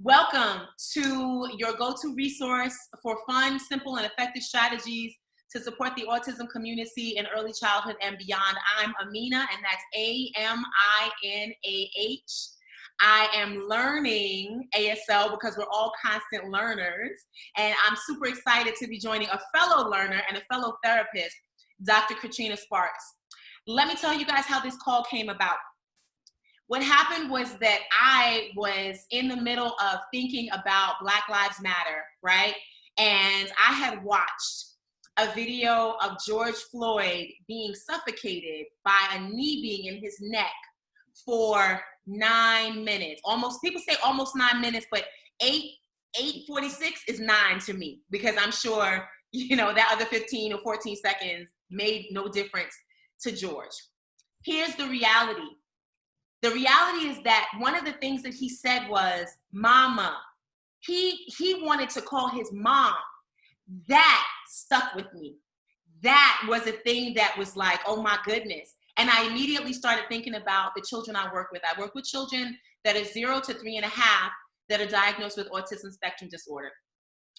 Welcome to your go-to resource for fun, simple, and effective strategies to support the autism community in early childhood and beyond. I'm Amina, and that's Aminah. I am learning ASL because we're all constant learners, and I'm super excited to be joining a fellow learner and a fellow therapist, Dr. Katrina Sparks. Let me tell you guys how this call came about. What happened was that I was in the middle of thinking about Black Lives Matter, right? And I had watched a video of George Floyd being suffocated by a knee being in his neck for 9 minutes. Almost, people say almost 9 minutes, but 8:46 is 9 to me, because I'm sure, that other 15 or 14 seconds made no difference to George. Here's the reality. The reality is that one of the things that he said was, mama. He wanted to call his mom. That stuck with me. That was a thing that was like, oh my goodness. And I immediately started thinking about the children I work with. I work with children that are 0 to 3.5 that are diagnosed with autism spectrum disorder.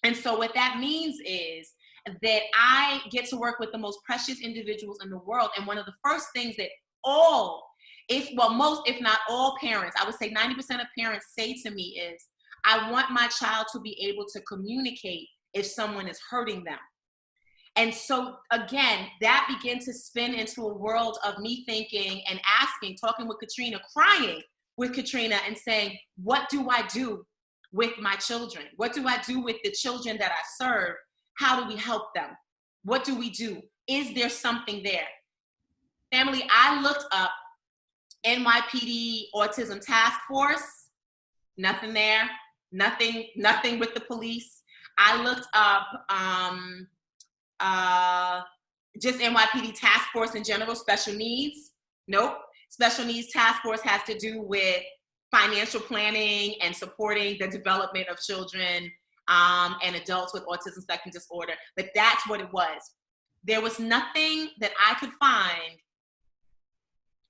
And so what that means is that I get to work with the most precious individuals in the world. And one of the first things that most, if not all parents, I would say 90% of parents say to me is, I want my child to be able to communicate if someone is hurting them. And so again, that began to spin into a world of me thinking and asking, talking with Katrina, crying with Katrina and saying, what do I do with my children? What do I do with the children that I serve? How do we help them? What do we do? Is there something there? Family, I looked up NYPD Autism Task Force, nothing there, nothing with the police. I looked up just NYPD Task Force in general, special needs, nope. Special Needs Task Force has to do with financial planning and supporting the development of children and adults with autism spectrum disorder, but that's what it was. There was nothing that I could find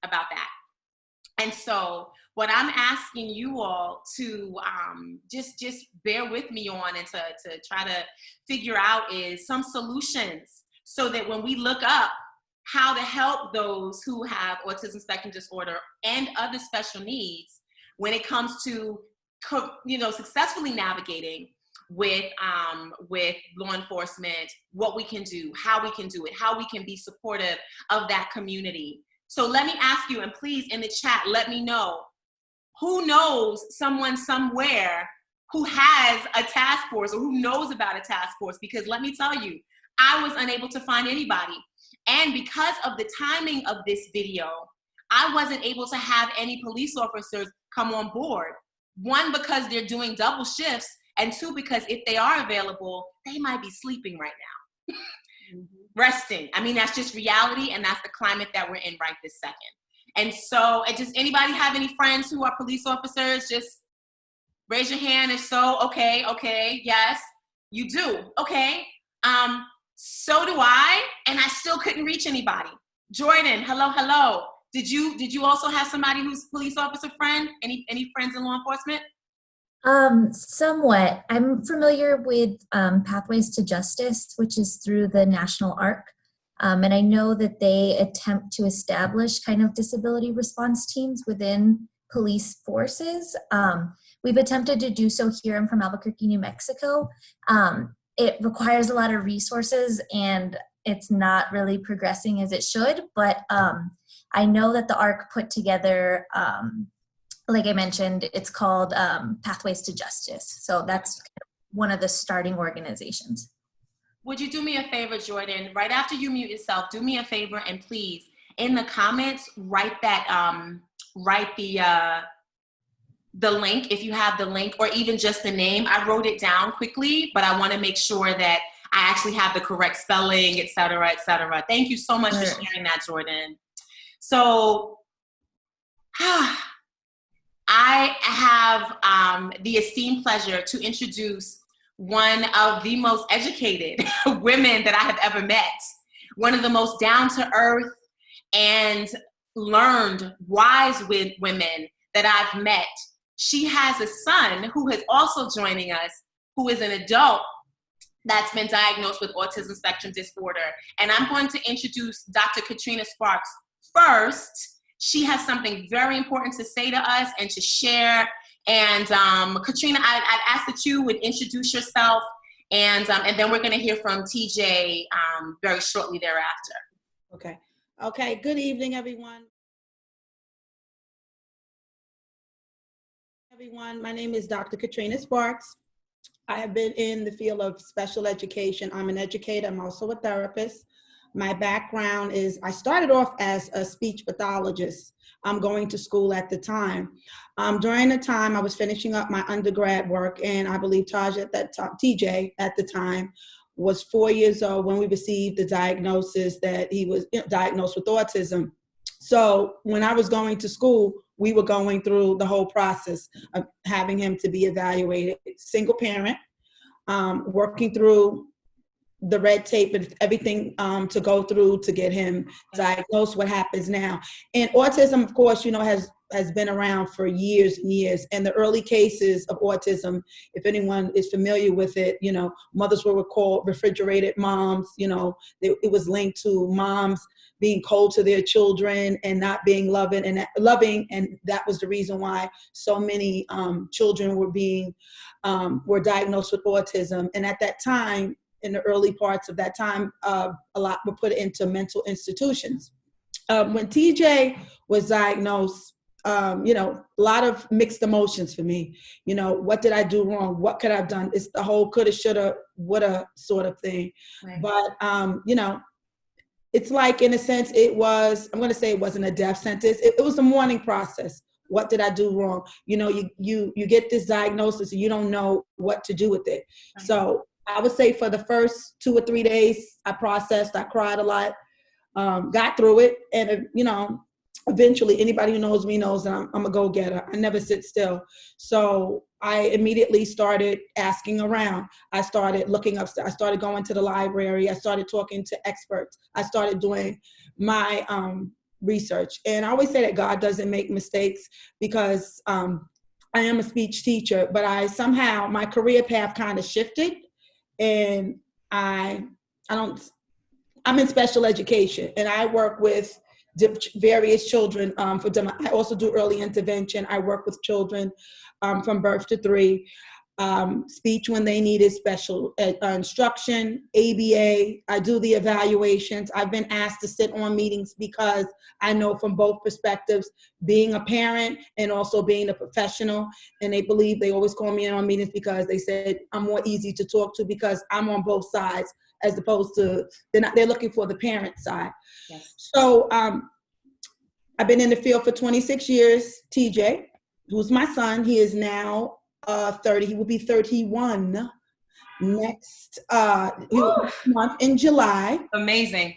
about that. And so what I'm asking you all to just bear with me on and to try to figure out is some solutions so that when we look up how to help those who have autism spectrum disorder and other special needs, when it comes to successfully navigating with law enforcement, what we can do, how we can do it, how we can be supportive of that community. So let me ask you, and please in the chat, let me know, who knows someone somewhere who has a task force or who knows about a task force? Because let me tell you, I was unable to find anybody. And because of the timing of this video, I wasn't able to have any police officers come on board. One, because they're doing double shifts, and two, because if they are available, they might be sleeping right now. Resting. I mean, that's just reality, and that's the climate that we're in right this second. And so, just anybody have any friends who are police officers? Just raise your hand if so. Okay, yes, you do. Okay, so do I, and I still couldn't reach anybody. Jordan, hello. Did you also have somebody who's a police officer friend? Any friends in law enforcement? Somewhat. I'm familiar with Pathways to Justice, which is through the National ARC. And I know that they attempt to establish kind of disability response teams within police forces. We've attempted to do so here. I'm from Albuquerque, New Mexico. It requires a lot of resources, and it's not really progressing as it should. But I know that the ARC put together, like I mentioned, it's called Pathways to Justice. So that's one of the starting organizations. Would you do me a favor, Jordan? Right after you mute yourself, do me a favor and please, in the comments, write the link, if you have the link, or even just the name. I wrote it down quickly, but I want to make sure that I actually have the correct spelling, et cetera, et cetera. Thank you so much for sharing that, Jordan. So, I have the esteemed pleasure to introduce one of the most educated women that I have ever met, one of the most down-to-earth and learned wise women that I've met. she has a son who is also joining us, who is an adult that's been diagnosed with autism spectrum disorder. And I'm going to introduce Dr. Katrina Sparks first. She has something very important to say to us and to share. And Katrina, I'd ask that you would introduce yourself, and then we're going to hear from TJ very shortly thereafter. Okay. Good evening, everyone. My name is Dr. Katrina Sparks. I have been in the field of special education. I'm an educator. I'm also a therapist. My background is, I started off as a speech pathologist. I'm going to school at the time. During the time I was finishing up my undergrad work, and I believe TJ at the time was 4 years old when we received the diagnosis that he was diagnosed with autism. So when I was going to school, we were going through the whole process of having him to be evaluated. Single parent, working through the red tape and everything to go through to get him diagnosed. What happens now? And autism, of course, has been around for years and years. And the early cases of autism, if anyone is familiar with it, mothers were called refrigerated moms. It was linked to moms being cold to their children and not being loving, and that was the reason why so many children were diagnosed with autism. And at that time, in the early parts of that time, a lot were put into mental institutions. When TJ was diagnosed, a lot of mixed emotions for me. What did I do wrong? What could I have done? It's the whole coulda, shoulda, woulda sort of thing. Right. But, it's like, in a sense, I'm going to say it wasn't a death sentence. It was a mourning process. What did I do wrong? You get this diagnosis and you don't know what to do with it. Right. So I would say for the first 2 or 3 days, I processed, I cried a lot, got through it. And, eventually anybody who knows me knows that I'm a go-getter. I never sit still. So I immediately started asking around. I started looking up, I started going to the library. I started talking to experts. I started doing my research. And I always say that God doesn't make mistakes, because I am a speech teacher, but my career path kind of shifted. And I'm in special education, and I work with various children. I also do early intervention. I work with children from birth to 3, speech when they needed special instruction, ABA. I do the evaluations. I've been asked to sit on meetings because I know from both perspectives, being a parent and also being a professional. And they always call me in on meetings because they said I'm more easy to talk to because I'm on both sides, as opposed to they're looking for the parent side. Yes. So I've been in the field for 26 years. TJ, who's my son, he is now 30. He will be 31 next month in July. Amazing.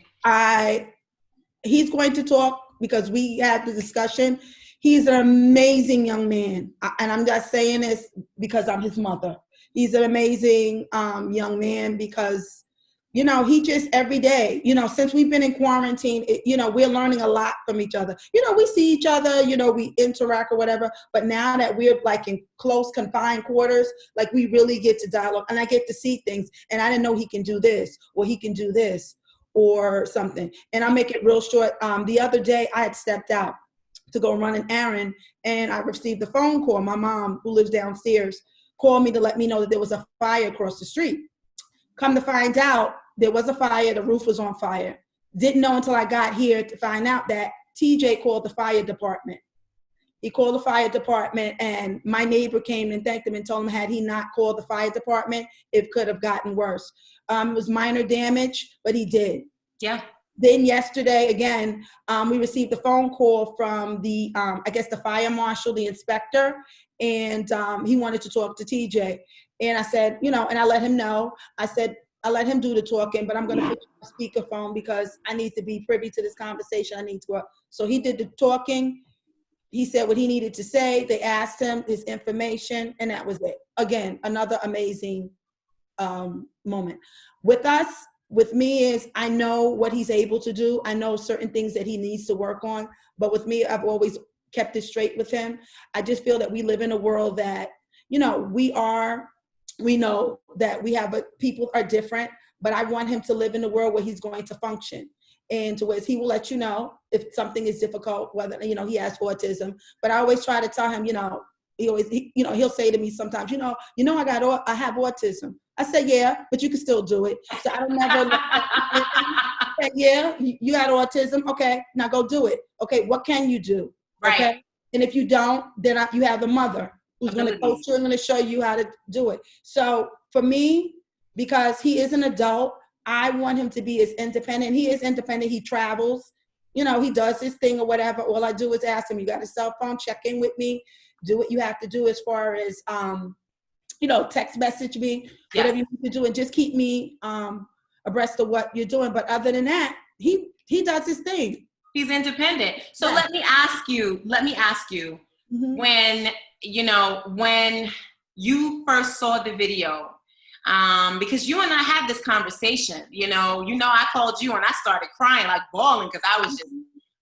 He's going to talk because we had the discussion. He's an amazing young man. And I'm just saying this because I'm his mother. He's an amazing young man because he just every day, since we've been in quarantine, we're learning a lot from each other. We see each other, we interact or whatever, but now that we're like in close confined quarters, like we really get to dialogue, and I get to see things, and I didn't know he can do this, or he can do this or something. And I'll make it real short. The other day I had stepped out to go run an errand, and I received a phone call. My mom, who lives downstairs, called me to let me know that there was a fire across the street. Come to find out, there was a fire, the roof was on fire. Didn't know until I got here to find out that TJ called the fire department. He called the fire department, and my neighbor came and thanked him and told him had he not called the fire department, it could have gotten worse. It was minor damage, but he did. Yeah. Then yesterday, again, we received a phone call from the fire marshal, the inspector, and he wanted to talk to TJ. And I said, and I let him know. I said, I let him do the talking, but I'm going to put you on speakerphone because I need to be privy to this conversation. I need to work. So he did the talking. He said what he needed to say. They asked him his information, and that was it. Again, another amazing moment. With me is I know what he's able to do. I know certain things that he needs to work on. But with me, I've always kept it straight with him. I just feel that we live in a world that, you know, we know that we have, people are different, but I want him to live in a world where he's going to function. And to where he will let you know if something is difficult, whether, you know, he has autism. But I always try to tell him, you know, he'll say to me sometimes, I have autism. I say, yeah, but you can still do it. So I don't never say, yeah, you got autism. Okay, now go do it. Okay, what can you do? Okay. Right. And if you don't, then you have a mother who's going to coach you and going to show you how to do it. So for me, because he is an adult, I want him to be as independent. He is independent. He travels. You know, he does his thing or whatever. All I do is ask him, you got a cell phone? Check in with me. Do what you have to do as far as, you know, text message me, whatever you need to do, and just keep me abreast of what you're doing. But other than that, he does his thing. He's independent. So let me ask you, mm-hmm. when you first saw the video, because you and I had this conversation, you know, I called you and I started crying, like bawling, because I was just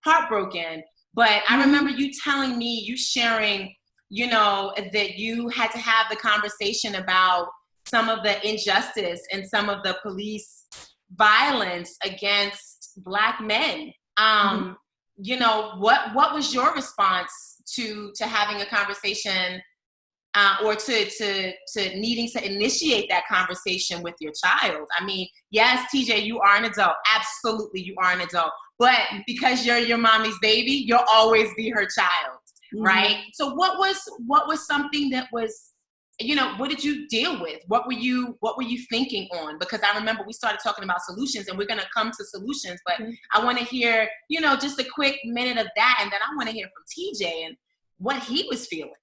heartbroken. But I remember you telling me, you sharing, you know, that you had to have the conversation about some of the injustice and some of the police violence against Black men. You know, what was your response to having a conversation, or to needing to initiate that conversation with your child? I mean, yes, TJ, you are an adult. Absolutely, you are an adult. But because you're your mommy's baby, you'll always be her child, right? So what was something that was, you know, what did you deal with? What were you thinking on? Because I remember we started talking about solutions, and we're going to come to solutions, but I want to hear, you know, just a quick minute of that. And then I want to hear from TJ and what he was feeling.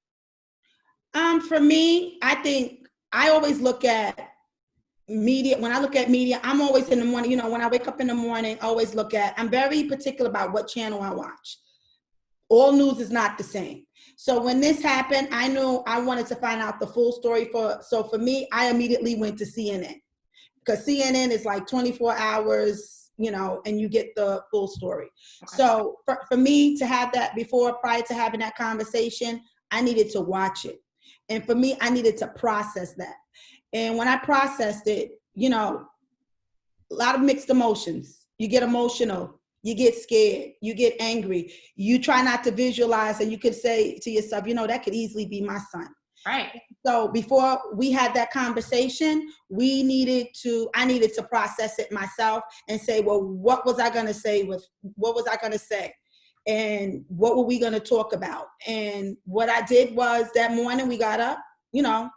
For me, I think I always look at media. When I look at media, I'm always in the morning, you know, when I wake up in the morning, I'm very particular about what channel I watch. All news is not the same. So when this happened, I knew I wanted to find out the full story. So for me, I immediately went to CNN, because CNN is like 24 hours, you know, and you get the full story. Okay. So for me to have that prior to having that conversation, I needed to watch it. And for me, I needed to process that. And when I processed it, you know, a lot of mixed emotions. You get emotional, you get scared, you get angry. You try not to visualize, and you could say to yourself, you know, that could easily be my son. Right. So before we had that conversation, I needed to process it myself and say, well, what was I going to say? And what were we going to talk about? And what I did was that morning we got up, you know,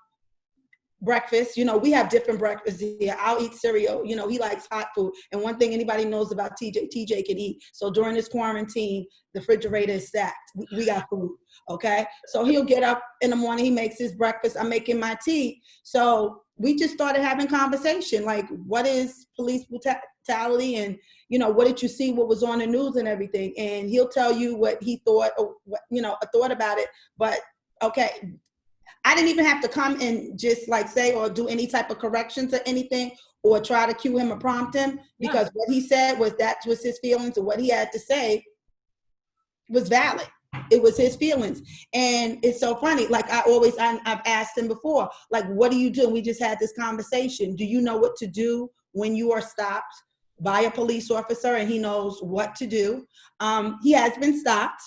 breakfast, you know, we have different breakfasts here. I'll eat cereal. You know, he likes hot food. And one thing anybody knows about TJ can eat. So during this quarantine, the refrigerator is stacked. We got food. Okay. So he'll get up in the morning, he makes his breakfast. I'm making my tea. So we just started having conversation. Like, what is police brutality? And, you know, what did you see? What was on the news and everything? And he'll tell you what he thought, or what, you know, a thought about it. But okay, I didn't even have to come and just like say or do any type of correction to anything or try to cue him or prompt him, because what he said was that was his feelings, and what he had to say was valid. It was his feelings. And it's so funny. Like I've asked him before, like, what do you do? And we just had this conversation. Do you know what to do when you are stopped by a police officer? And he knows what to do. He has been stopped,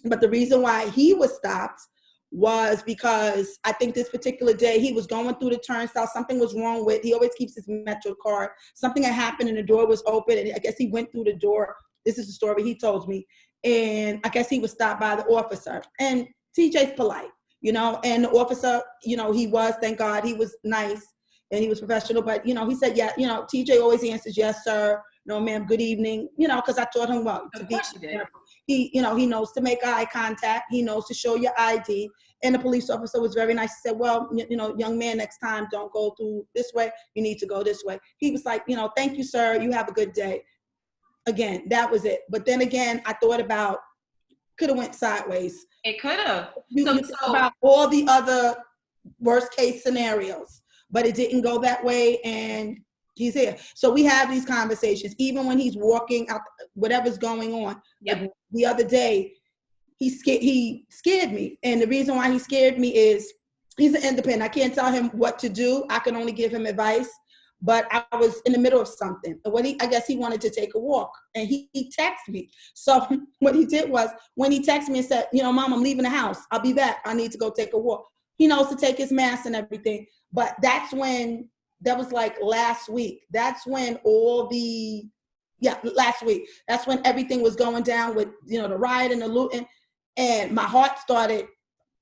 but the reason why he was stopped was because I think this particular day he was going through the turnstile. Something was wrong with, he always keeps his Metro card. Something had happened and the door was open, and I guess he went through the door. This is the story he told me. And I guess he was stopped by the officer. And TJ's polite, you know, and the officer, you know, he was, thank God, he was nice and he was professional. But, you know, he said, yeah, you know, TJ always answers, yes, sir. No, ma'am, good evening. You know, because I taught him well. Of course you did. He, you know, he knows to make eye contact. He knows to show your ID. And the police officer was very nice. He said, well, you know, young man, next time, don't go through this way. You need to go this way. He was like, you know, thank you, sir. You have a good day. Again, that was it. But then again, I thought about, could have went sideways. It could have. You think about all the other worst case scenarios, but it didn't go that way. And he's here. So we have these conversations, even when he's walking out, whatever's going on. Yep. Like the other day, he scared me. And the reason why he scared me is he's an independent. I can't tell him what to do. I can only give him advice. But I was in the middle of something. And I guess he wanted to take a walk. And he texted me. So what he did was, when he texted me and said, Mom, I'm leaving the house. I'll be back. I need to go take a walk. He knows to take his mask and everything. But that was like last week. That's when last week. That's when everything was going down with, the riot and the looting. And my heart started,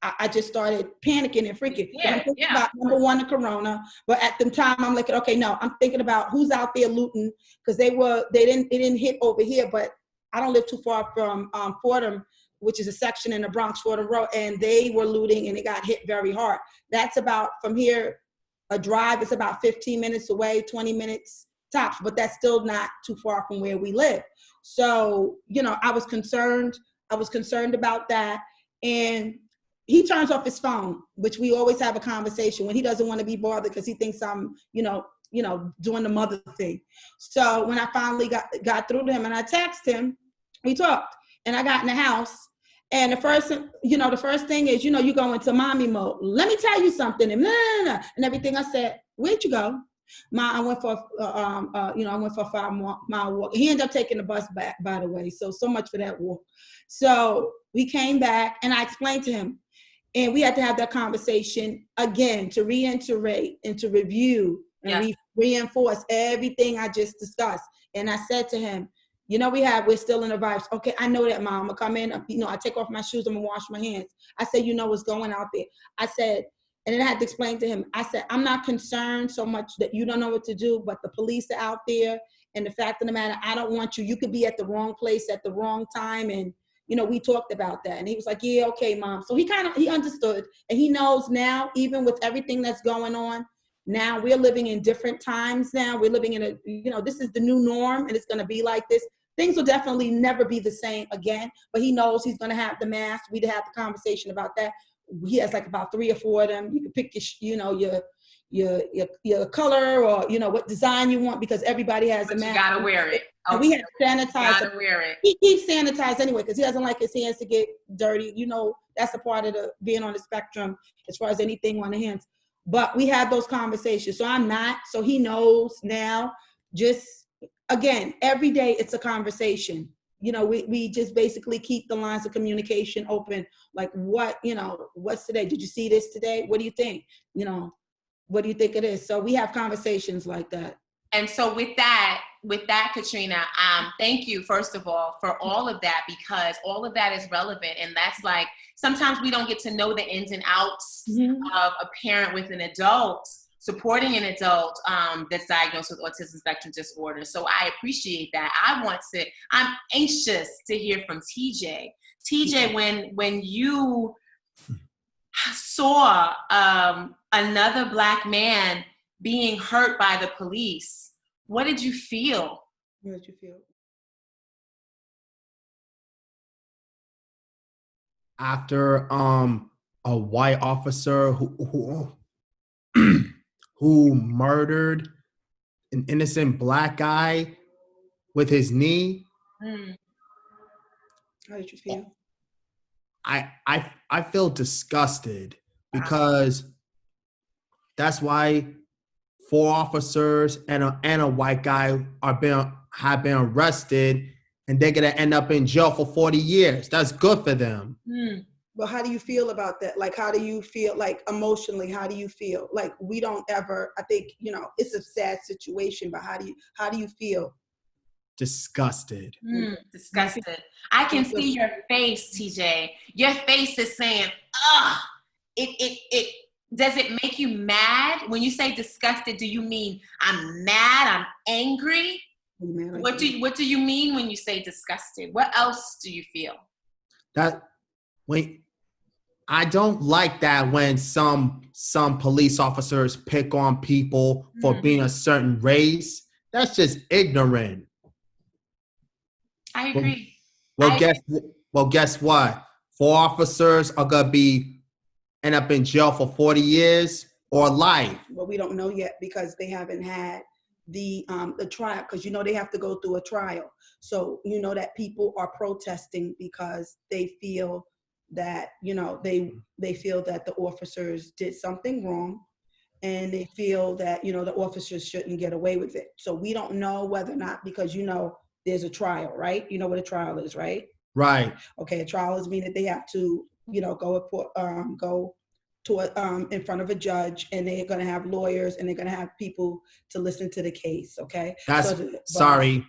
I just started panicking and freaking. I'm thinking about, number one, the corona, but at the time I'm like, okay, no, I'm thinking about who's out there looting, because it didn't hit over here, but I don't live too far from Fordham, which is a section in the Bronx, Fordham Road, and they were looting and it got hit very hard. That's about, from here, a drive is about 15 minutes away, 20 minutes tops, but that's still not too far from where we live. So, I was concerned about that. And he turns off his phone, which we always have a conversation when he doesn't want to be bothered because he thinks I'm, doing the mother thing. So when I finally got through to him and I texted him, we talked, and I got in the house. And the first thing is, you go into mommy mode. Let me tell you something, and everything. I said, where'd you go? I went for a 5-mile walk. He ended up taking the bus back, by the way. So much for that walk. So we came back, and I explained to him. And we had to have that conversation again to reiterate and to review and reinforce everything I just discussed. And I said to him, we're still in the vibes. Okay, I know that, Mom. I'm gonna come in, I take off my shoes, I'm gonna wash my hands. I said, what's going out there. I said, and then I had to explain to him, I said, I'm not concerned so much that you don't know what to do, but the police are out there. And the fact of the matter, I don't want you could be at the wrong place at the wrong time. And we talked about that, and he was like, yeah, okay, Mom. So he understood, and he knows now, even with everything that's going on, now we're living in different times now. We're living in this is the new norm, and it's going to be like this. Things will definitely never be the same again, but he knows he's going to have the mask. We'd have the conversation about that. He has like about 3 or 4 of them. You can pick your color or, what design you want, because everybody has a mask. You gotta wear it. And we have sanitized. Gotta wear it. He keeps sanitized anyway because he doesn't like his hands to get dirty. That's a part of being on the spectrum as far as anything on the hands. But we had those conversations. So I'm not. So he knows now. Just again, every day it's a conversation. We just basically keep the lines of communication open. Like what's today? Did you see this today? What do you think? What do you think it is? So we have conversations like that. And so with that, Katrina, thank you, first of all, for all of that, because all of that is relevant. And that's like, sometimes we don't get to know the ins and outs of a parent with an adult, supporting an adult that's diagnosed with autism spectrum disorder. So I appreciate that. I'm anxious to hear from TJ. TJ, when you saw another Black man being hurt by the police, what did you feel? What did you feel? After a white officer who murdered an innocent Black guy with his knee. How did you feel? I feel disgusted, because that's why 4 officers and a white guy have been arrested, and they're gonna end up in jail for 40 years. That's good for them. But how do you feel about that? Like, how do you feel, like, emotionally? How do you feel? Like, we don't ever, I think, it's a sad situation, but how do you feel? Disgusted. Disgusted. I can see your face, TJ. Your face is saying, ugh. It does it make you mad? When you say disgusted, do you mean I'm mad, I'm angry? What do you mean when you say disgusted? What else do you feel? I don't like that when some police officers pick on people for being a certain race. That's just ignorant. I agree. Guess what? 4 officers are gonna end up in jail for 40 years or life. Well, we don't know yet because they haven't had the trial, because they have to go through a trial. So that people are protesting because they feel that they feel that the officers did something wrong, and they feel that the officers shouldn't get away with it. So we don't know whether or not, because there's a trial, right? You know what a trial is, right? Right. Okay, a trial is mean that they have to go to in front of a judge, and they're going to have lawyers, and they're going to have people to listen to the case. Okay, sorry.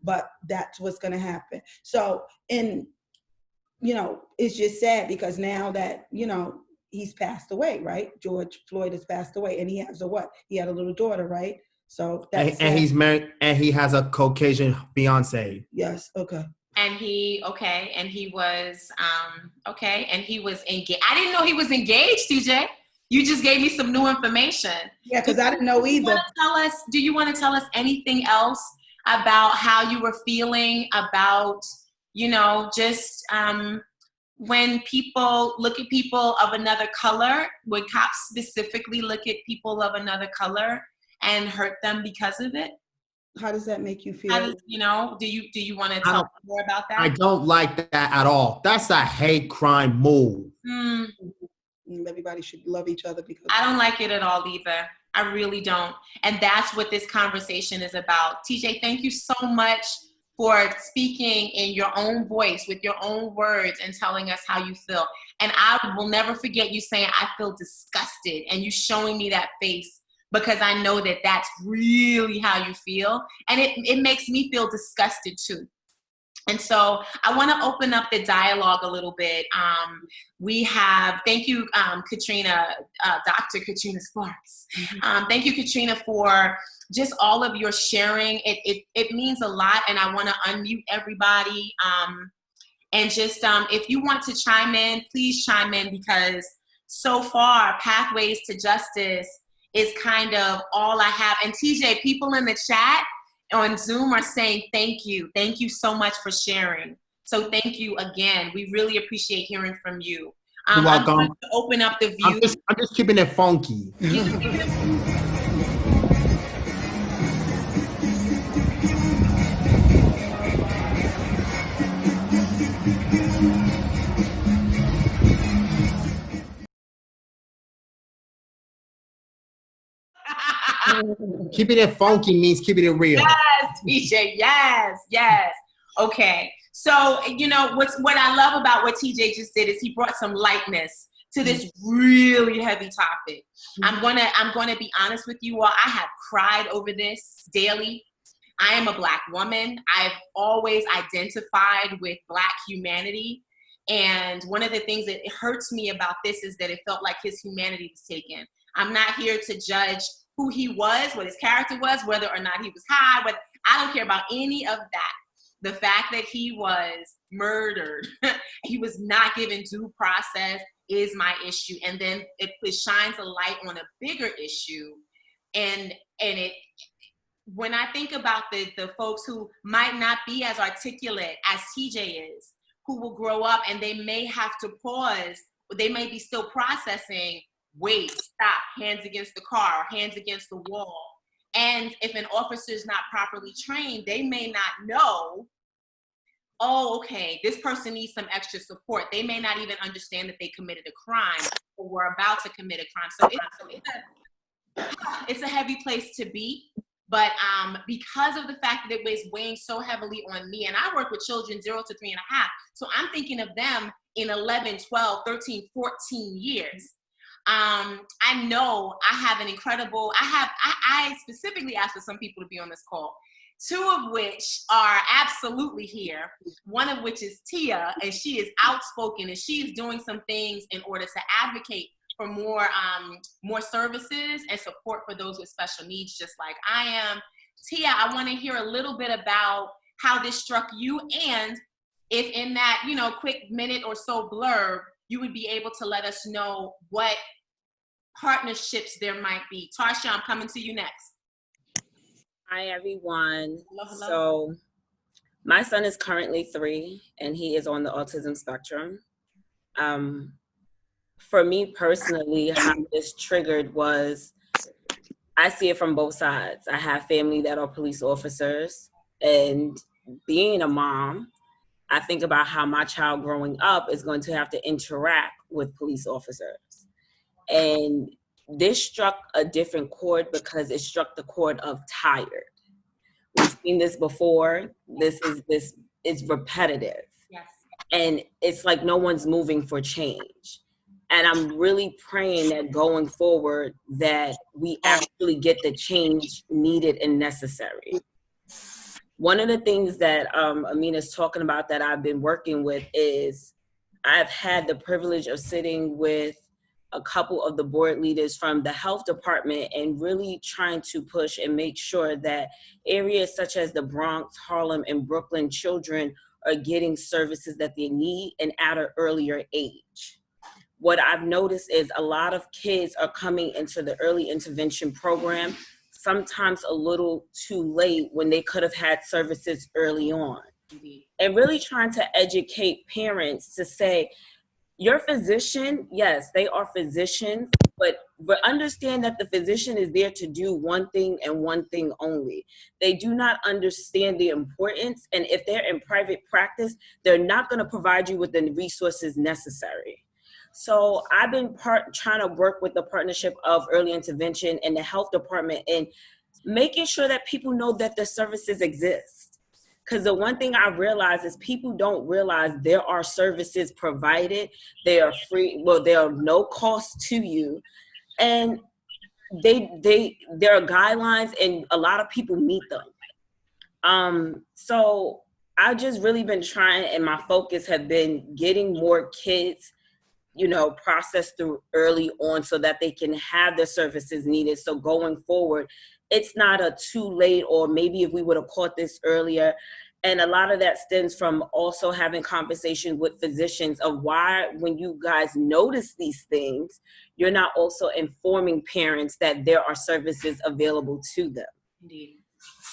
But that's what's going to happen. So, and it's just sad because now that he's passed away, right? George Floyd has passed away, and he has he had a little daughter, right? So that's and he's married, and he has a Caucasian fiance. Yes. Okay. And he was engaged. I didn't know he was engaged, TJ. You just gave me some new information. Yeah, because I didn't know either. Do you want to tell us anything else about how you were feeling about, just when people look at people of another color, when cops specifically look at people of another color and hurt them because of it? How does that make you feel? Do you want to tell more about that? I don't like that at all. That's a hate crime move. Everybody should love each other because I don't like it at all either. I really don't. And that's what this conversation is about. TJ, thank you so much for speaking in your own voice, with your own words, and telling us how you feel. And I will never forget you saying, I feel disgusted, and you showing me that face, because I know that that's really how you feel. And it makes me feel disgusted too. And so I want to open up the dialogue a little bit. Thank you, Katrina, Dr. Katrina Sparks. Thank you, Katrina, for just all of your sharing. It means a lot, and I want to unmute everybody. And just if you want to chime in, please chime in, because so far, Pathways to Justice is kind of all I have. And TJ, people in the chat on Zoom are saying thank you. Thank you so much for sharing. So thank you again. We really appreciate hearing from you. You're welcome. I'm going to open up the view. I'm just keeping it funky. Keeping it funky means keeping it real. Yes, TJ. Yes. Okay. So, what I love about what TJ just did is he brought some lightness to this really heavy topic. I'm gonna be honest with you all. I have cried over this daily. I am a Black woman. I've always identified with Black humanity. And one of the things that hurts me about this is that it felt like his humanity was taken. I'm not here to judge who he was, what his character was, whether or not he was high, but I don't care about any of that. The fact that he was murdered, he was not given due process, is my issue. And then it shines a light on a bigger issue. And when I think about the folks who might not be as articulate as TJ is, who will grow up and they may have to pause, they may be still processing, wait, stop, hands against the car, hands against the wall. And if an officer is not properly trained, they may not know, oh, okay, this person needs some extra support. They may not even understand that they committed a crime or were about to commit a crime. So it's a heavy place to be. But because of the fact that it was weighing so heavily on me, and I work with children 0 to 3.5, so I'm thinking of them in 11, 12, 13, 14 years. I know I have an incredible, I specifically asked for some people to be on this call, 2 of which are absolutely here. One of which is Tia, and she is outspoken, and she is doing some things in order to advocate for more services and support for those with special needs, just like I am. Tia, I want to hear a little bit about how this struck you, and if in that, quick minute or so blurb, you would be able to let us know what partnerships there might be. Tarsha, I'm coming to you next. Hi, everyone. Hello. So my son is currently 3, and he is on the autism spectrum. For me personally, how this triggered was, I see it from both sides. I have family that are police officers, and being a mom, I think about how my child growing up is going to have to interact with police officers. And this struck a different chord because it struck the chord of tired. We've seen this before. It's repetitive. Yes. And it's like no one's moving for change. And I'm really praying that going forward that we actually get the change needed and necessary. One of the things that Amina's talking about that I've been working with is I've had the privilege of sitting with a couple of the board leaders from the health department and really trying to push and make sure that areas such as the Bronx, Harlem, and Brooklyn children are getting services that they need and at an earlier age. What I've noticed is a lot of kids are coming into the early intervention program sometimes a little too late when they could have had services early on. And really trying to educate parents to say, your physician, yes, they are physicians, but understand that the physician is there to do one thing and one thing only. They do not understand the importance, and if they're in private practice, they're not going to provide you with the resources necessary. So I've been trying to work with the partnership of early intervention and the health department and making sure that people know that the services exist. Because the one thing I realize is people don't realize there are services provided. They are free. Well, they are no cost to you. And there are guidelines and a lot of people meet them. So I've just really been trying, and my focus have been getting more kids processed through early on so that they can have the services needed. So going forward, it's not a too late, or maybe if we would have caught this earlier. And a lot of that stems from also having conversations with physicians of why, when you guys notice these things, you're not also informing parents that there are services available to them. Indeed.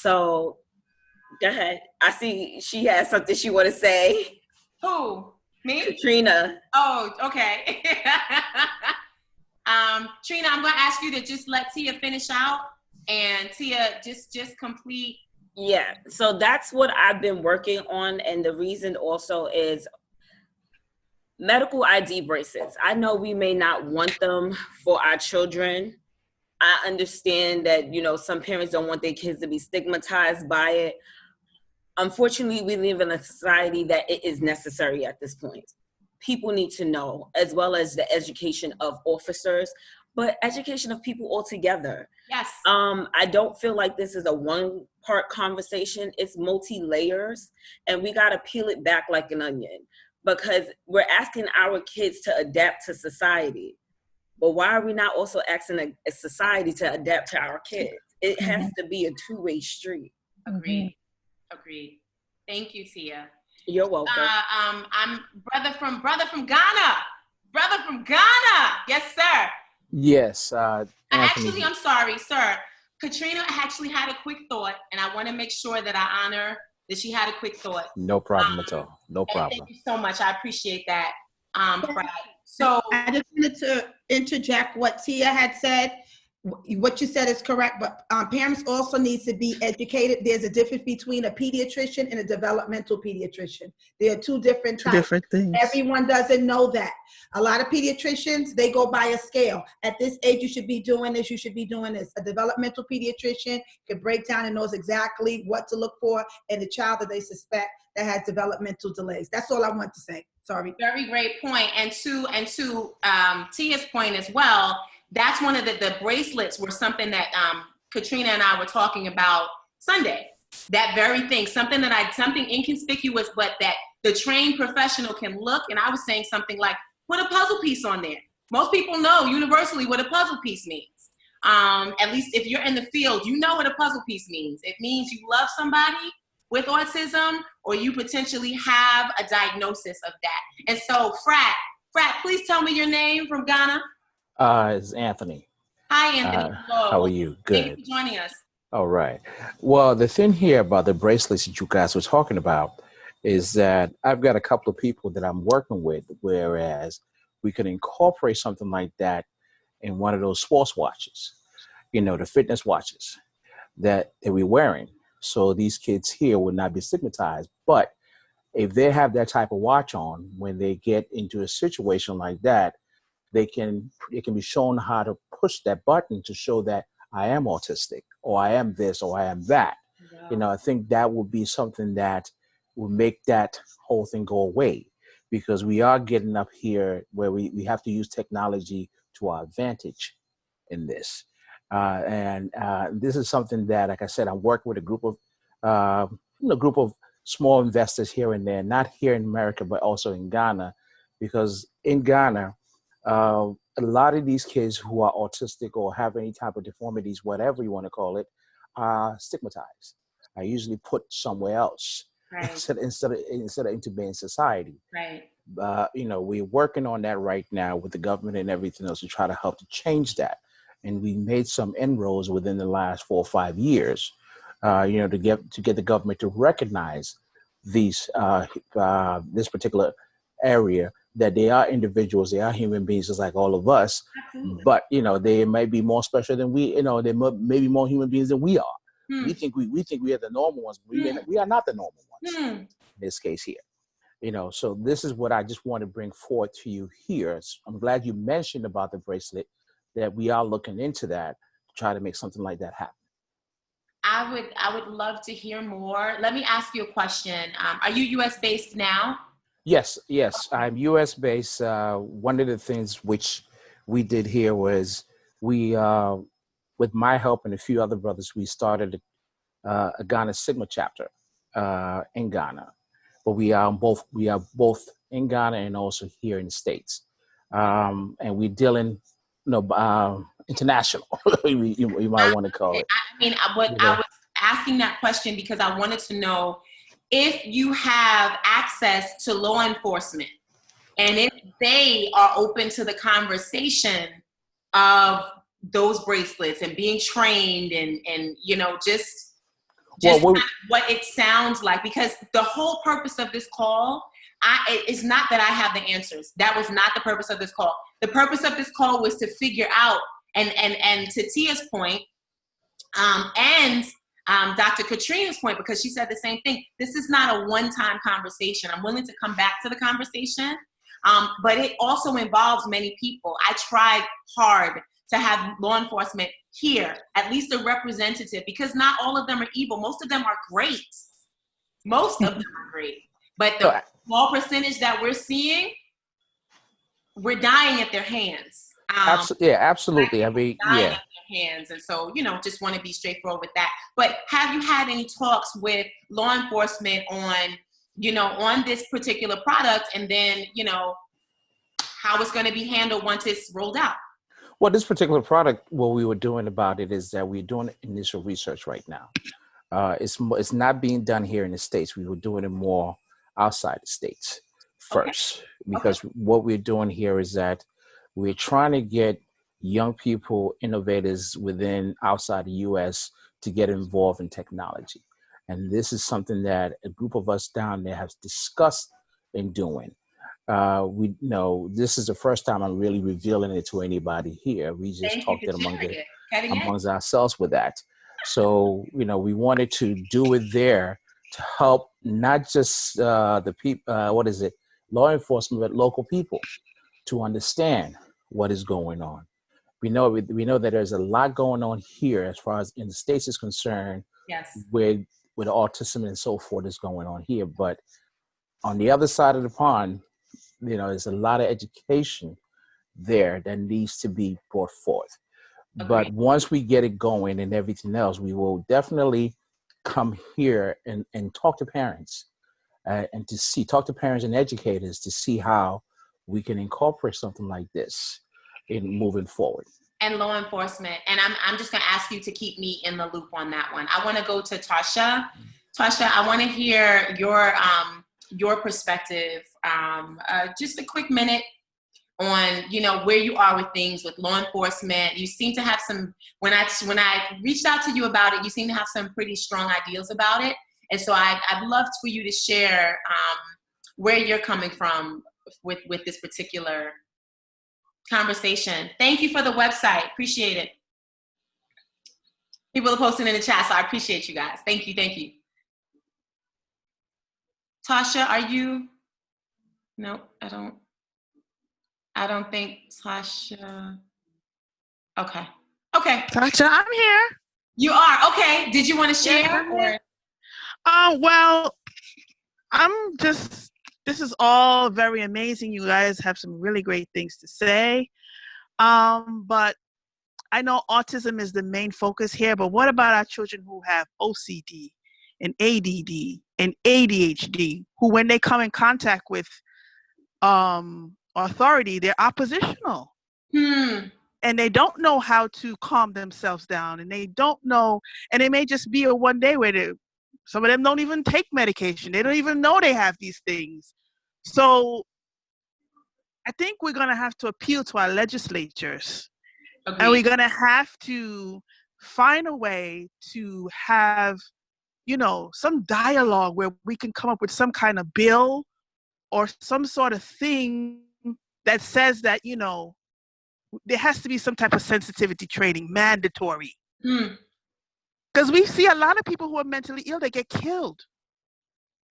So go ahead. I see she has something she want to say. Who? Me? Katrina. Oh, okay. Trina, I'm going to ask you to just let Tia finish out, and Tia, just complete. Yeah, so that's what I've been working on, and the reason also is medical ID bracelets. I know we may not want them for our children. I understand that, some parents don't want their kids to be stigmatized by it. Unfortunately, we live in a society that it is necessary at this point. People need to know, as well as the education of officers, but education of people altogether. Yes. I don't feel like this is a one-part conversation. It's multi-layers, and we got to peel it back like an onion, because we're asking our kids to adapt to society. But why are we not also asking a society to adapt to our kids? It has to be a two-way street. Agreed. Agreed. Thank you, Tia. You're welcome. I'm brother from Ghana. Brother from Ghana. Yes, sir. Yes. Actually, I'm sorry, sir. Katrina actually had a quick thought, and I want to make sure that I honor that she had a quick thought. No problem at all. No problem. Thank you so much. I appreciate that, Brad. So I just wanted to interject what Tia had said. What you said is correct, but parents also need to be educated. There's a difference between a pediatrician and a developmental pediatrician. There are two different types. Different things. Everyone doesn't know that. A lot of pediatricians, they go by a scale. At this age, you should be doing this, you should be doing this. A developmental pediatrician can break down and knows exactly what to look for in the child that they suspect that has developmental delays. That's all I want to say. Sorry. Very great point. And to Tia's point as well, that's one of the bracelets were something that Katrina and I were talking about Sunday. That very thing, something inconspicuous, but that the trained professional can look. And I was saying something like, put a puzzle piece on there. Most people know universally what a puzzle piece means. At least if you're in the field, you know what a puzzle piece means. It means you love somebody with autism, or you potentially have a diagnosis of that. And so, Frat, please tell me your name from Ghana. It's Anthony. Hi, Anthony. How are you? Good. Thank you for joining us. All right. Well, the thing here about the bracelets that you guys were talking about is that I've got a couple of people that I'm working with, whereas we could incorporate something like that in one of those sports watches. the fitness watches that we're wearing. So these kids here would not be stigmatized. But if they have that type of watch on, when they get into a situation like that, it can be shown how to push that button to show that I am autistic, or I am this, or I am that. Wow. I think that would be something that will make that whole thing go away, because we are getting up here where we have to use technology to our advantage in this. And this is something that, like I said, I'm working with a group of small investors here and there, not here in America, but also in Ghana, because in Ghana, a lot of these kids who are autistic or have any type of deformities, whatever you want to call it, are stigmatized. Are usually put somewhere else Right. instead of integrating society. Right. We're working on that right now with the government and everything else to try to help to change that. And we made some inroads within the last 4 or 5 years, to get the government to recognize these this particular area, that they are individuals, they are human beings just like all of us. Absolutely. But they might be more special than we. They may be more human beings than we are. We think we are the normal ones, but we are not the normal ones in this case here. So this is what I just want to bring forth to you here. I'm glad you mentioned about the bracelet, that we are looking into that to try to make something like that happen. I would love to hear more. Let me ask you a question. Are you U.S. based now? Yes, I'm U.S. based. One of the things which we did here was we, with my help and a few other brothers, we started a Ghana Sigma chapter in Ghana. But we are both in Ghana and also here in the States, and we're dealing, international. you might want to call it. I was asking that question because I wanted to know if you have access to law enforcement and if they are open to the conversation of those bracelets and being trained and just what it sounds like, because the whole purpose of this call is not that I have the answers. That was not the purpose of this call. The purpose of this call was to figure out, and to Tia's point, and Dr. Katrina's point, because she said the same thing, this is not a one-time conversation. I'm willing to come back to the conversation, but it also involves many people. I tried hard to have law enforcement here, at least a representative, because not all of them are evil. Most of them are great. Most of them are great. But the small percentage that we're seeing, we're dying at their hands. Absolutely. I mean, dying at their hands. And so, just want to be straightforward with that. But have you had any talks with law enforcement on, on this particular product, and then, how it's going to be handled once it's rolled out? Well, this particular product, what we were doing about it is that we're doing initial research right now. It's not being done here in the States. We were doing it more outside the States first, because what we're doing here is that we're trying to get young people, innovators outside the U.S. to get involved in technology. And this is something that a group of us down there have discussed in doing. We know this is the first time I'm really revealing it to anybody here. We just talked it amongst ourselves with that. So, we wanted to do it there to help not just the people, law enforcement, but local people to understand what is going on. We know that there's a lot going on here as far as in the States is concerned. Yes. With autism and so forth is going on here. But on the other side of the pond, there's a lot of education there that needs to be brought forth. Agreed. But once we get it going and everything else, we will definitely come here and talk to parents and talk to parents and educators to see how we can incorporate something like this in moving forward. And law enforcement. And I'm just going to ask you to keep me in the loop on that one. I want to go to Tasha. Tasha, I want to hear your perspective. Just a quick minute on, where you are with things with law enforcement. You seem to have some, when I reached out to you about it, you seem to have some pretty strong ideas about it. And so I'd love for you to share where you're coming from with this particular conversation. Thank you for the website. Appreciate it. People are posting in the chat, so I appreciate you guys. Thank you, thank you. Tasha, are you? No, I don't think Tasha. Okay. Tasha, I'm here. You are, okay. Did you want to share? Yes, I'm or? here. Well, this is all very amazing. You guys have some really great things to say. But I know autism is the main focus here, but what about our children who have OCD and ADD and ADHD, who when they come in contact with authority, they're oppositional. And they don't know how to calm themselves down, and they don't know, and it may just be a one day where some of them don't even take medication. They don't even know they have these things. So I think we're going to have to appeal to our legislatures. Agreed. And we're going to have to find a way to have, some dialogue where we can come up with some kind of bill or some sort of thing that says that, there has to be some type of sensitivity training, mandatory. Because we see a lot of people who are mentally ill, they get killed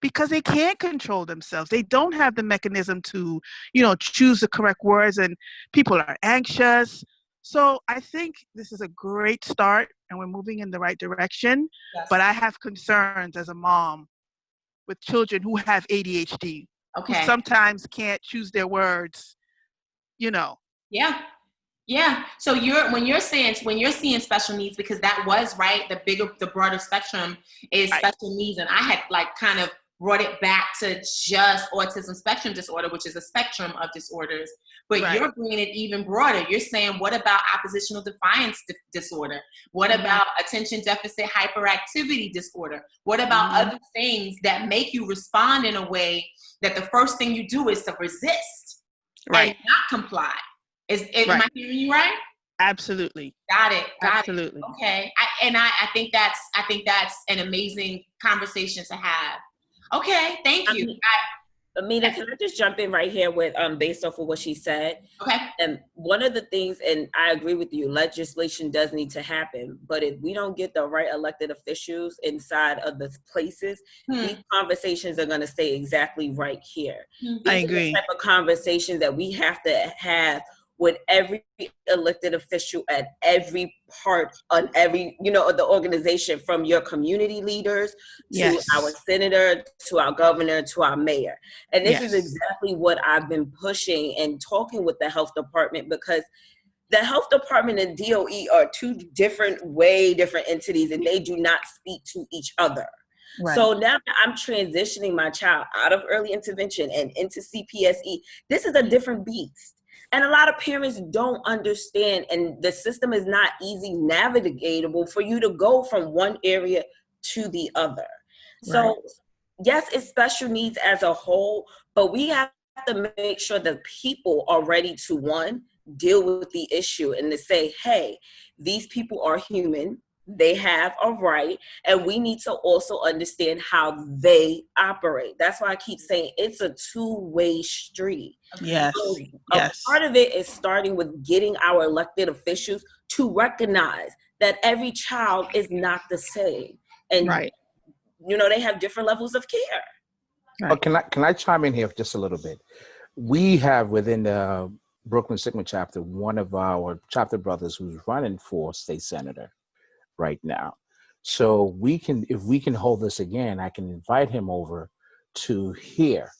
because they can't control themselves. They don't have the mechanism to, choose the correct words, and people are anxious. So I think this is a great start and we're moving in the right direction. Yes. But I have concerns as a mom with children who have ADHD, who sometimes can't choose their words, Yeah. So when you're seeing special needs, because that was the broader spectrum is special needs, and I had kind of brought it back to just autism spectrum disorder, which is a spectrum of disorders. But you're bringing it even broader. You're saying, what about oppositional defiance disorder? What about attention deficit hyperactivity disorder? What about other things that make you respond in a way that the first thing you do is to resist and not comply? Am I hearing you right? Absolutely. Got it. Absolutely. Okay. I think that's an amazing conversation to have. Okay. Thank you. Amina, can I just jump in right here with based off of what she said? Okay. And one of the things, and I agree with you, legislation does need to happen, but if we don't get the right elected officials inside of the places, these conversations are going to stay exactly right here. I agree. These are the type of conversations that we have to have with every elected official at every part on every, of the organization, from your community leaders to our senator, to our governor, to our mayor. And this is exactly what I've been pushing and talking with the health department, because the health department and DOE are two way different entities, and they do not speak to each other. Right. So now I'm transitioning my child out of early intervention and into CPSE. This is a different beast. And a lot of parents don't understand, and the system is not easy navigatable for you to go from one area to the other. Right. So yes, it's special needs as a whole, but we have to make sure that people are ready to, deal with the issue and to say, hey, these people are human. They have a right, and we need to also understand how they operate. That's why I keep saying it's a two-way street. Yes. So a part of it is starting with getting our elected officials to recognize that every child is not the same. And, they have different levels of care. Right. Oh, can I chime in here just a little bit? We have within the Brooklyn Sigma chapter, one of our chapter brothers who's running for state senator right now. So if we can hold this again, I can invite him over to hear,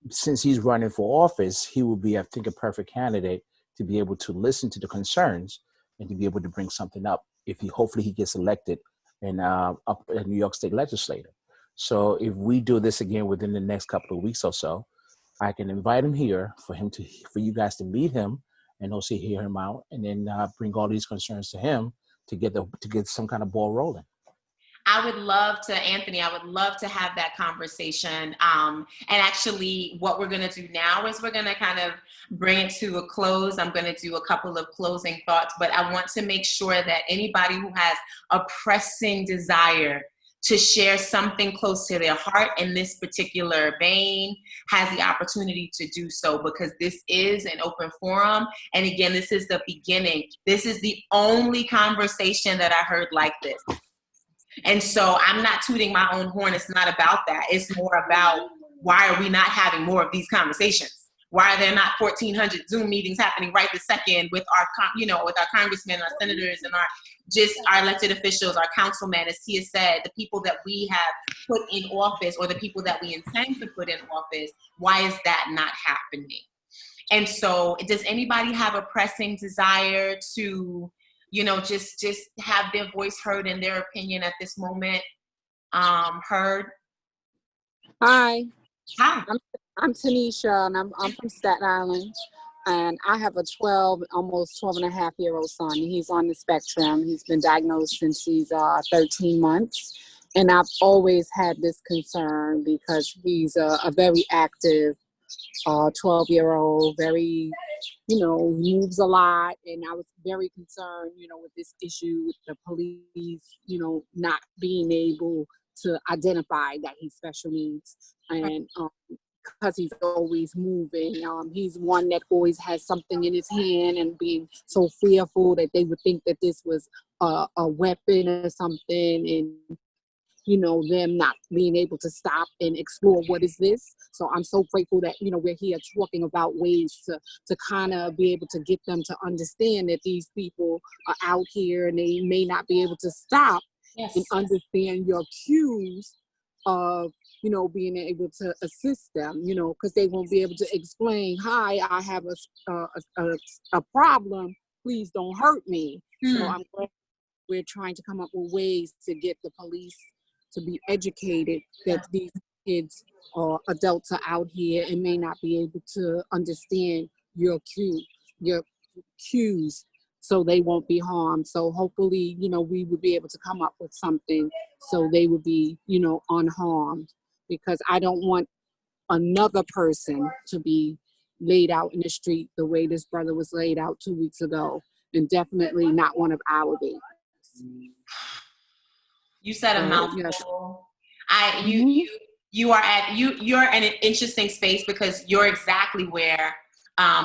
since he's running for office, he will be, I think, a perfect candidate to be able to listen to the concerns and to be able to bring something up if hopefully he gets elected and up a New York State legislator. So if we do this again within the next couple of weeks or so, I can invite him here for you guys to meet him and also hear him out, and then bring all these concerns to him to get some kind of ball rolling. I would love to have that conversation. And actually what we're going to do now is we're going to kind of bring it to a close. I'm going to do a couple of closing thoughts, but I want to make sure that anybody who has a pressing desire to share something close to their heart in this particular vein has the opportunity to do so, because this is an open forum. And again, this is the beginning. This is the only conversation that I heard like this. And so I'm not tooting my own horn. It's not about that. It's more about, why are we not having more of these conversations? Why are there not 1,400 Zoom meetings happening right this second with our, with our congressmen, our senators, and our elected officials, our councilmen, as Tia said, the people that we have put in office, or the people that we intend to put in office? Why is that not happening? And so, does anybody have a pressing desire to, just have their voice heard and their opinion at this moment heard? Hi. Hi. I'm Tanisha, and I'm from Staten Island, and I have a almost 12 and a half year old son. He's on the spectrum. He's been diagnosed since he's 13 months, and I've always had this concern because he's a very active 12-year-old, very, moves a lot, and I was very concerned, with this issue with the police, not being able to identify that he's special needs, and because he's always moving. He's one that always has something in his hand, and being so fearful that they would think that this was a weapon or something, and them not being able to stop and explore what is this. So I'm so grateful that we're here talking about ways to kind of be able to get them to understand that these people are out here, and they may not be able to stop and understand your cues of being able to assist them, because they won't be able to explain, hi, I have a problem, please don't hurt me. So I'm glad we're trying to come up with ways to get the police to be educated that these kids or adults are out here and may not be able to understand your cues, so they won't be harmed. So hopefully, we would be able to come up with something so they would be, unharmed, because I don't want another person to be laid out in the street the way this brother was laid out 2 weeks ago, and definitely not one of our babies. You said a mouthful. Yes. You're in an interesting space, because you're exactly where,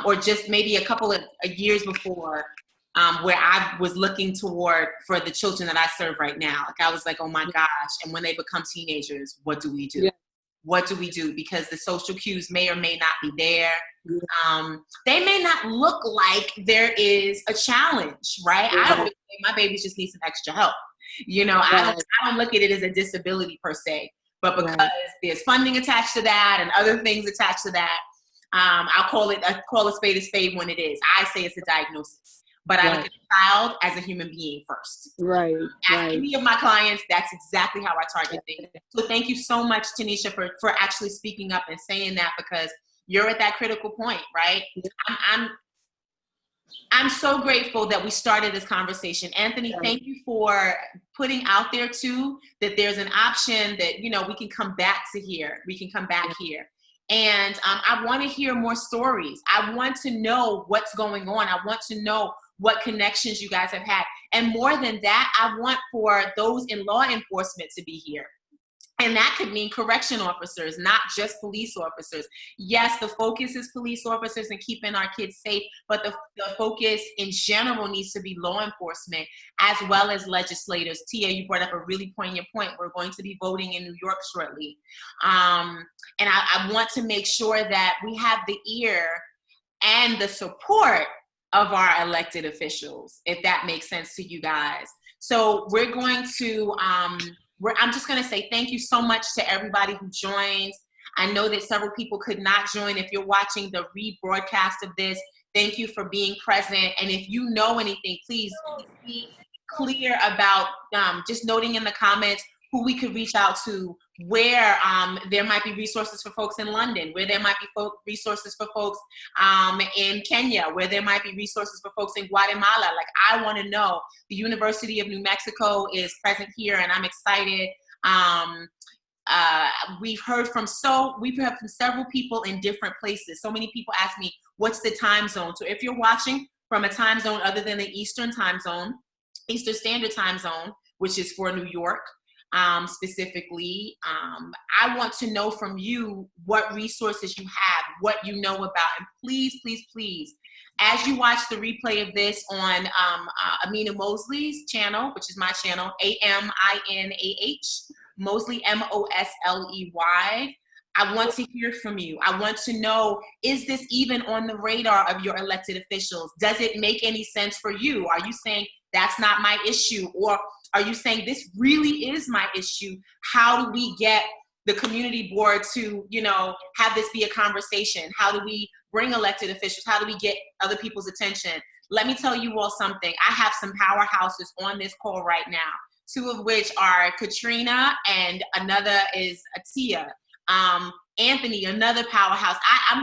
or just maybe a couple of years before, where I was looking toward for the children that I serve right now. Like, I was like, oh my gosh. And when they become teenagers, what do we do? Yeah. What do we do? Because the social cues may or may not be there. They may not look like there is a challenge, right? I don't think my babies just need some extra help. I don't look at it as a disability per se, but because there's funding attached to that and other things attached to that, I call a spade when it is. I say it's a diagnosis, but I look at the child as a human being first. Right. Any of my clients, that's exactly how I target things. So thank you so much, Tanisha, for actually speaking up and saying that, because you're at that critical point, right? I'm so grateful that we started this conversation. Anthony, thank you for putting out there too, that there's an option that, we can come back to here. We can come back here. And I want to hear more stories. I want to know what's going on. I want to know what connections you guys have had. And more than that, I want for those in law enforcement to be here. And that could mean correction officers, not just police officers. Yes, the focus is police officers and keeping our kids safe, but the focus in general needs to be law enforcement as well as legislators. Tia, you brought up a really poignant point. We're going to be voting in New York shortly. And I want to make sure that we have the ear and the support of our elected officials, if that makes sense to you guys. So we're going to... I'm just going to say thank you so much to everybody who joined. I know that several people could not join. If you're watching the rebroadcast of this, thank you for being present. And if you know anything, please be clear about just noting in the comments who we could reach out to, where there might be resources for folks in London, where there might be resources for folks in Kenya, where there might be resources for folks in Guatemala. Like, I want to know. The University of New Mexico is present here, and I'm excited. We've heard from several people in different places. So many people ask me, what's the time zone? So if you're watching from a time zone other than the Eastern Standard Time Zone, which is for New York, specifically. I want to know from you what resources you have, what you know about, and please, please, please, as you watch the replay of this on Amina Mosley's channel, which is my channel, AMINAH, Mosley, MOSLEY, I want to hear from you. I want to know, is this even on the radar of your elected officials? Does it make any sense for you? Are you saying that's not my issue? Or are you saying this really is my issue? How do we get the community board to, you know, have this be a conversation? How do we bring elected officials? How do we get other people's attention? Let me tell you all something. I have some powerhouses on this call right now, two of which are Katrina and another is Atia. Anthony, another powerhouse. I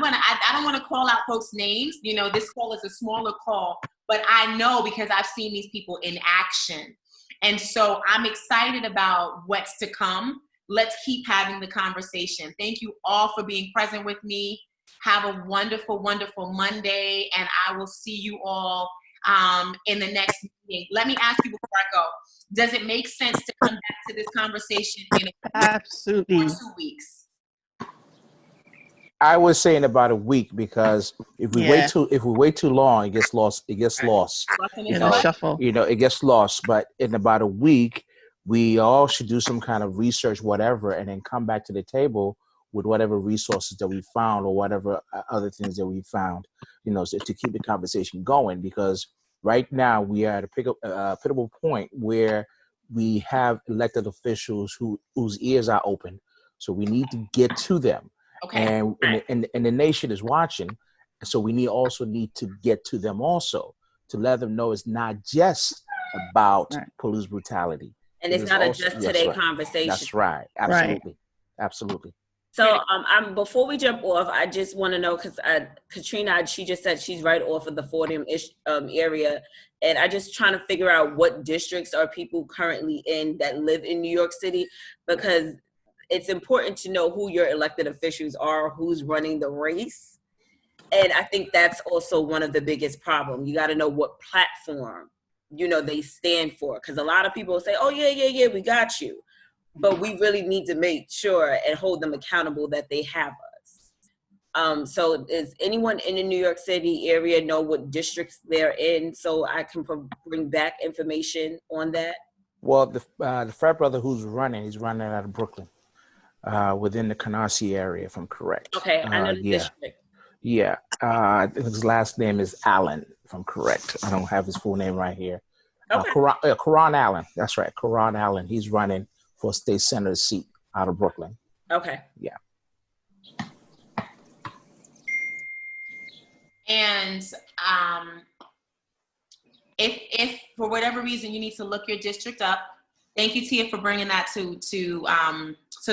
don't want to call out folks' names. You know, this call is a smaller call, but I know because I've seen these people in action. And so I'm excited about what's to come. Let's keep having the conversation. Thank you all for being present with me. Have a wonderful, wonderful Monday, and I will see you all in the next meeting. Let me ask you before I go, does it make sense to come back to this conversation in Absolutely. 2 weeks? I was saying about a week, because if we wait too long, it gets lost. It gets lost. Shuffle. You know, it gets lost. But in about a week, we all should do some kind of research, whatever, and then come back to the table with whatever resources that we found or whatever other things that we found, you know, so to keep the conversation going. Because right now we are at a pivotal point where we have elected officials whose ears are open. So we need to get to them. Okay. And the nation is watching. So we also need to get to them also to let them know it's not just about police brutality. And it's not also, a just today conversation. That's right. Absolutely. Absolutely. So before we jump off, I just want to know, because Katrina, she just said she's right off of the Fordham area. And I just trying to figure out what districts are people currently in that live in New York City, because it's important to know who your elected officials are, who's running the race. And I think that's also one of the biggest problems. You got to know what platform, you know, they stand for. Because a lot of people say, oh, yeah, we got you. But we really need to make sure and hold them accountable that they have us. So does anyone in the New York City area know what districts they're in, so I can bring back information on that? Well, the frat brother he's running out of Brooklyn. Within the Canarsie area, if I'm correct. Okay, I know the district. Yeah, his last name is Allen, if I'm correct. I don't have his full name right here. Okay. Karan Allen, that's right, Karan Allen. He's running for state senator seat out of Brooklyn. Okay. Yeah. And if for whatever reason you need to look your district up, thank you, Tia, for bringing that to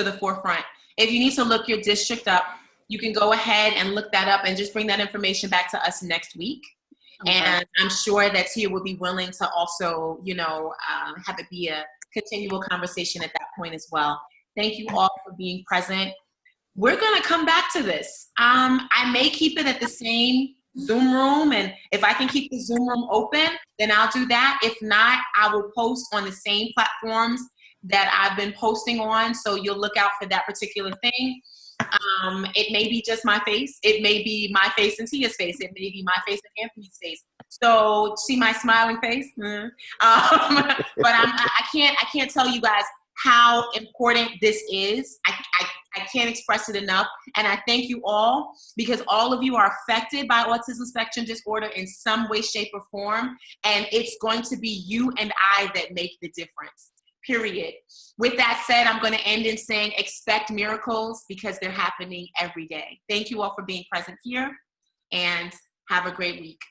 the forefront. If you need to look your district up, you can go ahead and look that up and just bring that information back to us next week. Okay. And I'm sure that Tia would be willing to also, you know, have it be a continual conversation at that point as well. Thank you all for being present. We're going to come back to this. I may keep it at the same Zoom room, and if I can keep the Zoom room open, then I'll do that. If not, I will post on the same platforms that I've been posting on, so you'll look out for that particular thing. It may be just my face. It may be my face and Tia's face. It may be my face and Anthony's face. So see my smiling face? But I can't tell you guys how important this is. I can't express it enough. And I thank you all, because all of you are affected by autism spectrum disorder in some way, shape, or form. And it's going to be you and I that make the difference, period. With that said, I'm going to end in saying expect miracles, because they're happening every day. Thank you all for being present here, and have a great week.